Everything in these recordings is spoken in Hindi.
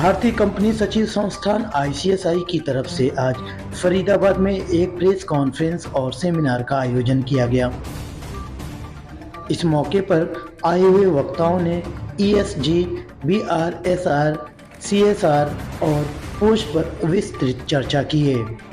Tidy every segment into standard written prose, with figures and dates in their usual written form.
भारतीय कंपनी सचिव संस्थान आईसीएसआई की तरफ से आज फरीदाबाद में एक प्रेस कॉन्फ्रेंस और सेमिनार का आयोजन किया गया। इस मौके पर आए हुए वक्ताओं ने ईएसजी, बीआरएसआर, सीएसआर और पोस्ट पर विस्तृत चर्चा की है।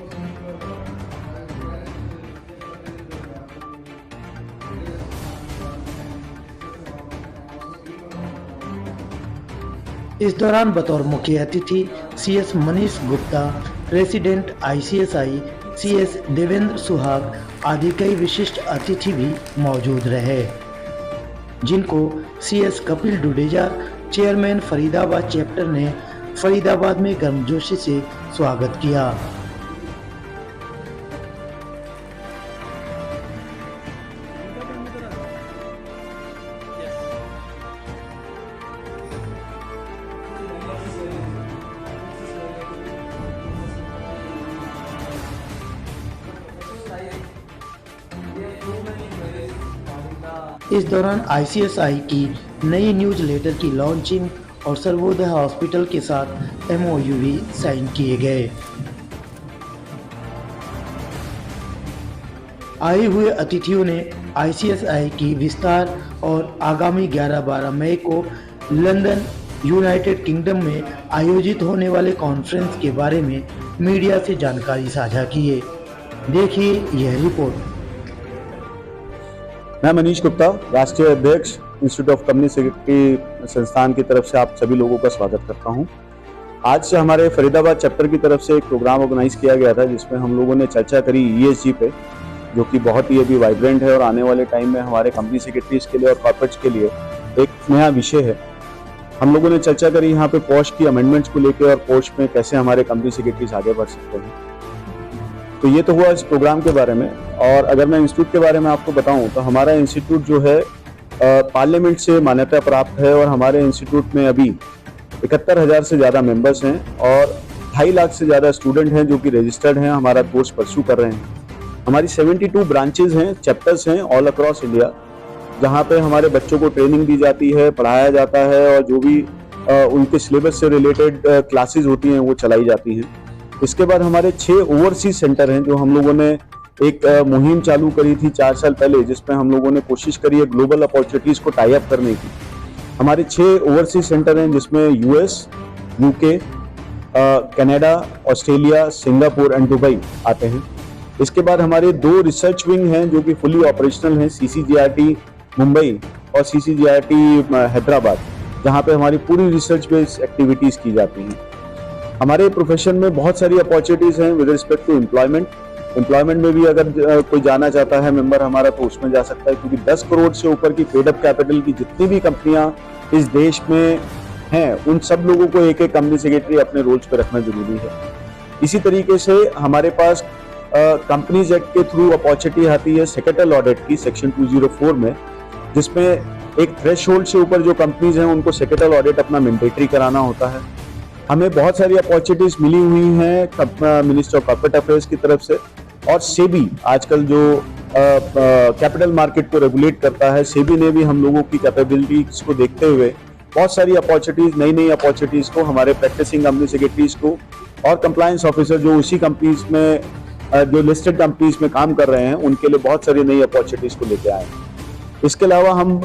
इस दौरान बतौर मुख्य अतिथि CS Manish Gupta, president ICSI, CS Devendra सुहाग आदि कई विशिष्ट अतिथि भी मौजूद रहे, जिनको CS Kapil Dudeja, chairman Faridabad chapter ने फरीदाबाद में गर्मजोशी से स्वागत किया। इस दौरान आईसीएसआई की नई न्यूज लेटर की लॉन्चिंग और सर्वोदय हॉस्पिटल के साथ एमओयू भी साइन किए गए। आए हुए अतिथियों ने आईसीएसआई की विस्तार और आगामी 11-12 मई को लंदन, यूनाइटेड किंगडम में आयोजित होने वाले कॉन्फ्रेंस के बारे में मीडिया से जानकारी साझा की है। देखिए यह रिपोर्ट। मैं मनीष गुप्ता, राष्ट्रीय अध्यक्ष इंस्टीट्यूट ऑफ कंपनी सेक्रेटरी संस्थान की तरफ से आप सभी लोगों का स्वागत करता हूं। आज से हमारे फरीदाबाद चैप्टर की तरफ से एक प्रोग्राम ऑर्गेनाइज किया गया था, जिसमें हम लोगों ने चर्चा करी ईएसजी पे, जो कि बहुत ही अभी वाइब्रेंट है और आने वाले टाइम में हमारे कंपनी सेक्रेटरीज के लिए और कॉर्पोरेट्स के लिए एक नया विषय है। हम लोगों ने चर्चा करी यहाँ पे पोस्ट की अमेंडमेंट्स को लेकर और पोस्ट में कैसे हमारे कंपनी सेक्रेटरीज आगे बढ़ सकते हैं। तो ये तो हुआ इस प्रोग्राम के बारे में। और अगर मैं इंस्टीट्यूट के बारे में आपको बताऊं तो हमारा इंस्टीट्यूट जो है पार्लियामेंट से मान्यता प्राप्त है और हमारे इंस्टीट्यूट में अभी 71,000 से ज़्यादा मेंबर्स हैं और 2.5 लाख से ज़्यादा स्टूडेंट हैं जो कि रजिस्टर्ड हैं, हमारा कोर्स परस्यू कर रहे हैं। हमारी 72 ब्रांचेज हैं, चैप्टर्स हैं ऑल अक्रॉस इंडिया, जहाँ पे हमारे बच्चों को ट्रेनिंग दी जाती है, पढ़ाया जाता है और जो भी उनके सिलेबस से रिलेटेड क्लासेज होती हैं वो चलाई जाती हैं। इसके बाद हमारे 6 ओवरसीज सेंटर हैं, जो हम लोगों ने एक मुहिम चालू करी थी 4 साल पहले, जिसमें हम लोगों ने कोशिश करी है ग्लोबल अपॉर्चुनिटीज को टाई अप करने की। हमारे 6 ओवरसीज सेंटर हैं, जिसमें US, UK, Canada, Australia, Singapore and Dubai आते हैं। इसके बाद हमारे 2 रिसर्च विंग हैं जो कि फुली ऑपरेशनल हैं, सीसीजीआरटी मुंबई और सीसीजीआरटी हैदराबाद, जहाँ पे हमारी पूरी रिसर्च बेस्ड एक्टिविटीज की जाती हैं। हमारे प्रोफेशन में बहुत सारी अपॉर्चुनिटीज हैं विद रिस्पेक्ट टू एम्प्लॉयमेंट में भी अगर कोई जाना चाहता है मेंबर हमारा तो उसमें जा सकता है, क्योंकि 10 करोड़ से ऊपर की पेड अप कैपिटल की जितनी भी कंपनियां इस देश में हैं उन सब लोगों को एक कंपनी सेक्रेटरी अपने रोल्स पे रखना जरूरी है। इसी तरीके से हमारे पास कंपनीज एक्ट के थ्रू अपॉर्चुनिटी आती है सेक्रेटल ऑडिट की सेक्शन 204 में, जिसमें एक थ्रेशोल्ड से ऊपर जो कंपनीज हैं उनको सेक्रेटल ऑडिट अपना मैंडेटरी कराना होता है। हमें बहुत सारी अपॉर्चुनिटीज मिली हुई हैं मिनिस्टर ऑफ कॉर्पोरेट अफेयर्स की तरफ से, और सेबी आजकल जो कैपिटल मार्केट को रेगुलेट करता है, सेबी ने भी हम लोगों की कैपेबिलिटीज को देखते हुए बहुत सारी अपॉर्चुनिटीज, नई अपॉर्चुनिटीज को हमारे प्रैक्टिसिंग कंपनी सेक्रेटरीज को और कंप्लायंस ऑफिसर जो उसी कंपनीज में जो लिस्टेड कंपनीज में काम कर रहे हैं उनके लिए बहुत सारी नई अपॉर्चुनिटीज को लेके आए। इसके अलावा हम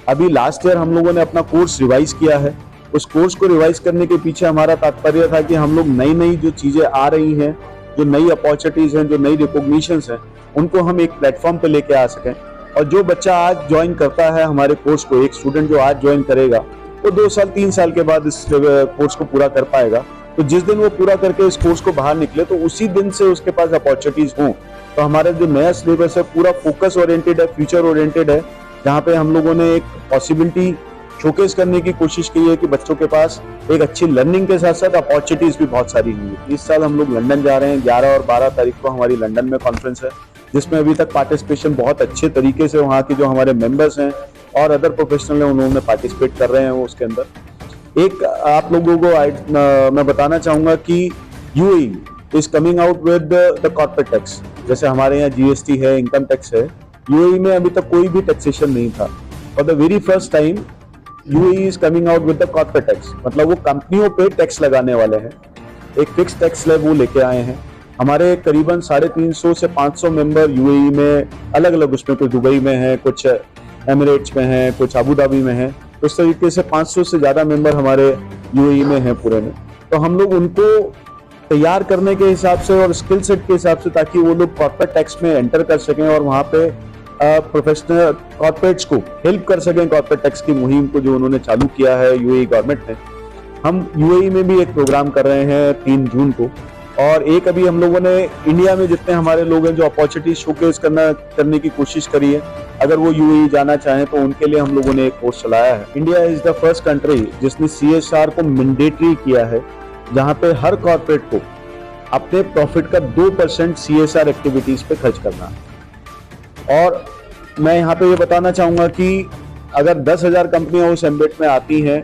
अभी लास्ट ईयर हम लोगों ने अपना कोर्स रिवाइज किया है। उस कोर्स को रिवाइज करने के पीछे हमारा तात्पर्य था कि हम लोग नई जो चीजें आ रही हैं, जो नई अपॉर्चुनिटीज हैं, जो नई रिकॉग्निशंस हैं, उनको हम एक प्लेटफॉर्म पे लेके आ सकें। और जो बच्चा आज ज्वाइन करता है हमारे कोर्स को, एक स्टूडेंट जो आज ज्वाइन करेगा वो 2 साल 3 साल के बाद इस कोर्स को पूरा कर पाएगा। तो जिस दिन वो पूरा करके इस कोर्स को बाहर निकले तो उसी दिन से उसके पास अपॉर्चुनिटीज हों। तो हमारा जो नया सिलेबस है पूरा फोकस ओरिएंटेड है, फ्यूचर ओरिएंटेड है, जहाँ पे हम लोगों ने एक पॉसिबिलिटी शोकेस करने की कोशिश की है कि बच्चों के पास एक अच्छी लर्निंग के साथ साथ अपॉर्चुनिटीज भी बहुत सारी हुई है। इस साल हम लोग लंदन जा रहे हैं, 11 और 12 तारीख को हमारी लंदन में कॉन्फ्रेंस है, जिसमें अभी तक पार्टिसिपेशन बहुत अच्छे तरीके से वहाँ के जो हमारे मेंबर्स हैं और अदर प्रोफेशनल हैं उन्होंने पार्टिसिपेट कर रहे हैं। वो उसके अंदर एक आप लोगों को मैं बताना चाहूँगा कि UAE is coming out with the corporate tax. जैसे हमारे यहाँ जीएसटी है, इनकम टैक्स है, यूएई में अभी तक कोई भी टैक्सेशन नहीं था। For the very first time UAE is coming out with the corporate tax, मतलब वो कंपनियों पे टैक्स लगाने वाले हैं, एक फिक्स टैक्स स्लैब वो लेके आए हैं। हमारे करीबन 350 से 500 मेंबर यूएई में अलग अलग, उसमें कुछ दुबई में है, कुछ एमिरेट्स में है, कुछ अबू धाबी में है। उस तरीके से 500 से ज्यादा मेंबर हमारे यूएई में हैं पूरे में। तो हम लोग उनको तैयार करने के हिसाब से और स्किल सेट के हिसाब से, ताकि वो लोग कॉर्पोरेट टैक्स में एंटर कर सकें और वहाँ पे प्रोफेशनल कॉर्पोरेट्स को हेल्प कर सकें कॉर्पोरेट टैक्स की मुहिम को जो उन्होंने चालू किया है यूएई गवर्नमेंट ने। हम यूएई में भी एक प्रोग्राम कर रहे हैं 3 जून को, और एक अभी हम लोगों ने इंडिया में जितने हमारे लोग हैं जो अपॉर्चुनिटी शोकेस करने की कोशिश करी है, अगर वो यूएई जाना चाहें तो उनके लिए हम लोगों ने एक कोर्स चलाया है। India is the first country जिसने सीएसआर को मैंडेटरी किया है, जहां पे हर कॉर्पोरेट को अपने प्रॉफिट का 2% सीएसआर एक्टिविटीज पे खर्च करना। और मैं यहाँ पे ये बताना चाहूंगा कि अगर 10,000 कंपनियां उस एम्बेट में आती हैं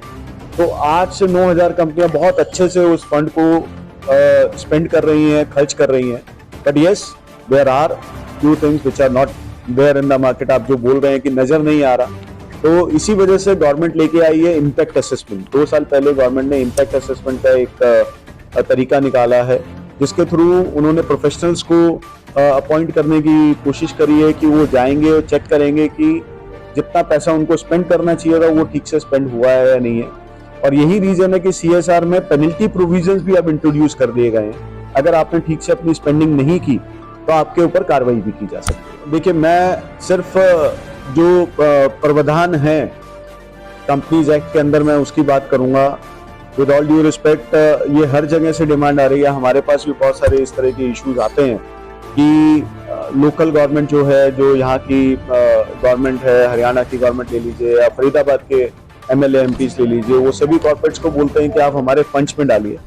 तो 8 से 9,000 कंपनियां बहुत अच्छे से उस फंड को स्पेंड कर रही हैं, खर्च कर रही हैं। But yes, there are few things which are not there in the market. आप जो बोल रहे हैं कि नजर नहीं आ रहा, तो इसी वजह से गवर्नमेंट लेके आई है इम्पैक्ट असेसमेंट। 2 साल पहले गवर्नमेंट ने इम्पैक्ट असेसमेंट का एक तरीका निकाला है, जिसके थ्रू उन्होंने प्रोफेशनल्स को अपॉइंट करने की कोशिश करी है कि वो जाएंगे और चेक करेंगे कि जितना पैसा उनको स्पेंड करना चाहिए था वो ठीक से स्पेंड हुआ है या नहीं है। और यही रीजन है कि सीएसआर में पेनल्टी प्रोविजंस भी अब इंट्रोड्यूस कर दिए गए हैं। अगर आपने ठीक से अपनी स्पेंडिंग नहीं की तो आपके ऊपर कार्रवाई भी की जा सकती है। देखिए, मैं सिर्फ जो प्रावधान है कंपनीज एक्ट के अंदर, मैं उसकी बात करूंगा। विद ऑल ड्यू रिस्पेक्ट, ये हर जगह से डिमांड आ रही है। हमारे पास भी बहुत सारे इस तरह के इश्यूज आते हैं कि लोकल गवर्नमेंट जो है, जो यहाँ की गवर्नमेंट है, हरियाणा की गवर्नमेंट ले लीजिए या फरीदाबाद के एमएलए एमपीज ले लीजिए, वो सभी कॉर्पोरेट्स को बोलते हैं कि आप हमारे फंड्स में डालिए।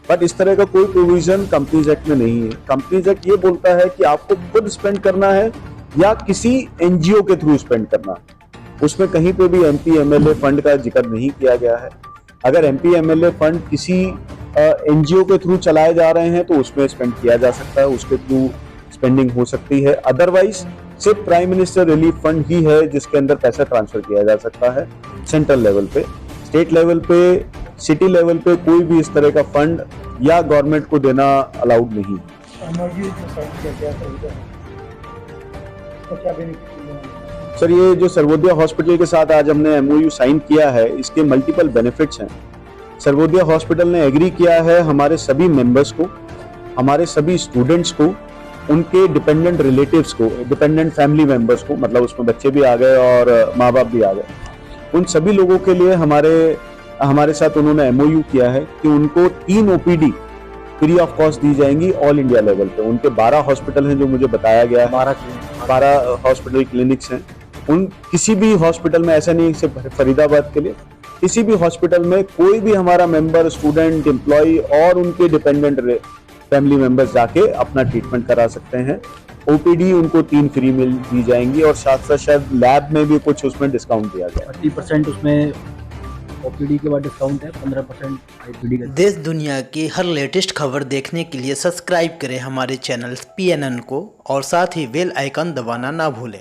बट इस तरह का कोई प्रोविजन कंपनीज एक्ट में नहीं है। कंपनीज एक्ट ये बोलता है कि आपको खुद स्पेंड करना है या किसी एनजीओ के थ्रू स्पेंड करना। उसमें कहीं पे भी एमपी एमएलए फंड का जिक्र नहीं किया गया है। अगर एमपी एमएलए फंड किसी एनजीओ के थ्रू चलाए जा रहे हैं तो उसमें स्पेंड किया जा सकता है, उसके थ्रू स्पेंडिंग हो सकती है। अदरवाइज सिर्फ प्राइम मिनिस्टर रिलीफ फंड ही है जिसके अंदर पैसा ट्रांसफर किया जा सकता है सेंट्रल लेवल पे। स्टेट लेवल पे, सिटी लेवल पे कोई भी इस तरह का फंड या गवर्नमेंट को देना अलाउड नहीं। सर, ये जो सर्वोदय हॉस्पिटल के साथ आज हमने एमओयू साइन किया है, इसके मल्टीपल बेनिफिट्स हैं। सर्वोदय हॉस्पिटल ने एग्री किया है हमारे सभी मेंबर्स को, हमारे सभी स्टूडेंट्स को, उनके डिपेंडेंट रिलेटिव्स को, डिपेंडेंट फैमिली मेंबर्स को, मतलब उसमें बच्चे भी आ गए और माँ बाप भी आ गए, उन सभी लोगों के लिए हमारे साथ उन्होंने एमओयू किया है कि उनको 3 ओपीडी फ्री ऑफ कॉस्ट दी जाएंगी ऑल इंडिया लेवल पे। उनके 12 हॉस्पिटल हैं जो मुझे बताया गया है, 12 हॉस्पिटल क्लिनिक्स हैं। उन किसी भी हॉस्पिटल में, ऐसा नहीं सिर्फ फरीदाबाद के लिए, किसी भी हॉस्पिटल में कोई भी हमारा मेंबर, स्टूडेंट, एम्प्लॉय और उनके डिपेंडेंट फैमिली मेंबर्स जाके अपना ट्रीटमेंट करा सकते हैं। ओपीडी उनको 3 फ्री मिल दी जाएंगी और साथ साथ शायद लैब में भी कुछ उसमें डिस्काउंट दिया गया। 30% उसमें ओपीडी के बाद डिस्काउंट है, 15% आईपीडी का। देश दुनिया की हर लेटेस्ट खबर देखने के लिए सब्सक्राइब करें हमारे चैनल PNN को और साथ ही बेल आइकन दबाना ना भूलें।